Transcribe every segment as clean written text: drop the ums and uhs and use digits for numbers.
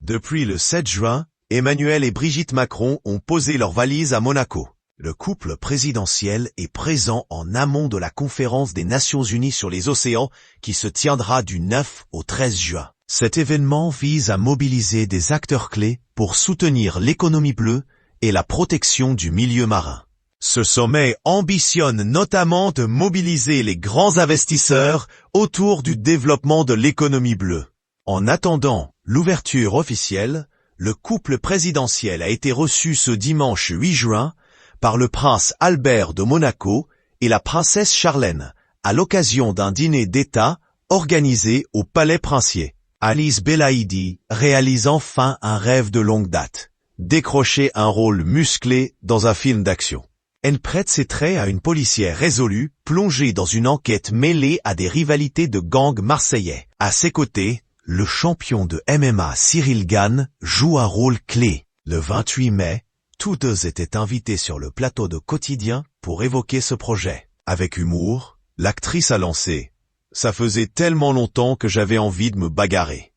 Depuis le 7 juin, Emmanuel et Brigitte Macron ont posé leurs valises à Monaco. Le couple présidentiel est présent en amont de la conférence des Nations Unies sur les océans qui se tiendra du 9 au 13 juin. Cet événement vise à mobiliser des acteurs clés pour soutenir l'économie bleue et la protection du milieu marin. Ce sommet ambitionne notamment de mobiliser les grands investisseurs autour du développement de l'économie bleue. En attendant l'ouverture officielle, le couple présidentiel a été reçu ce dimanche 8 juin par le prince Albert de Monaco et la princesse Charlène, à l'occasion d'un dîner d'État organisé au Palais Princier. Alice Belaïdi réalise enfin un rêve de longue date, décrocher un rôle musclé dans un film d'action. Elle prête ses traits à une policière résolue, plongée dans une enquête mêlée à des rivalités de gangs marseillais. À ses côtés, le champion de MMA Cyril Gane joue un rôle clé. Le 28 mai, tous deux étaient invités sur le plateau de Quotidien pour évoquer ce projet. Avec humour, l'actrice a lancé « Ça faisait tellement longtemps que j'avais envie de me bagarrer ».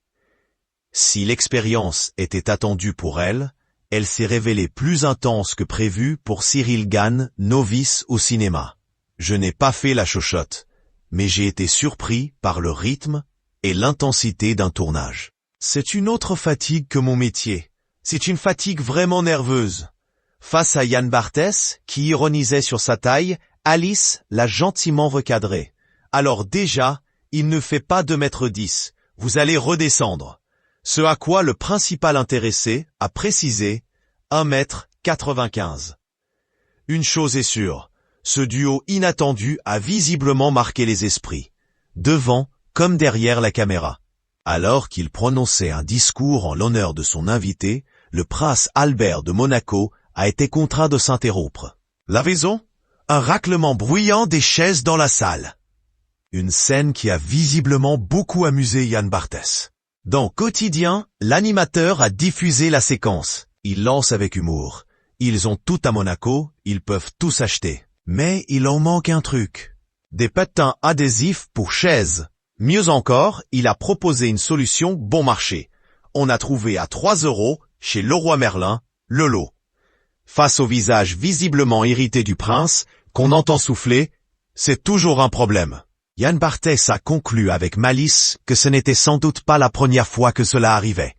Si l'expérience était attendue pour elle, elle s'est révélée plus intense que prévu pour Cyril Gane, novice au cinéma. Je n'ai pas fait la chochotte, mais j'ai été surpris par le rythme et l'intensité d'un tournage. C'est une autre fatigue que mon métier. C'est une fatigue vraiment nerveuse. Face à Yann Barthès, qui ironisait sur sa taille, Alice l'a gentiment recadré. Alors déjà, il ne fait pas 2,10 m, vous allez redescendre. Ce à quoi le principal intéressé a précisé 1,95 m. Une chose est sûre, ce duo inattendu a visiblement marqué les esprits, devant comme derrière la caméra. Alors qu'il prononçait un discours en l'honneur de son invité, le prince Albert de Monaco a été contraint de s'interrompre. La raison ? Un raclement bruyant des chaises dans la salle. Une scène qui a visiblement beaucoup amusé Yann Barthès. Dans Quotidien, l'animateur a diffusé la séquence. Il lance avec humour. Ils ont tout à Monaco, ils peuvent tout acheter. Mais il en manque un truc. Des patins adhésifs pour chaises. Mieux encore, il a proposé une solution bon marché. On a trouvé à 3 € chez Leroy Merlin, le lot. Face au visage visiblement irrité du prince, qu'on entend souffler, c'est toujours un problème. Yann Barthès a conclu avec malice que ce n'était sans doute pas la première fois que cela arrivait.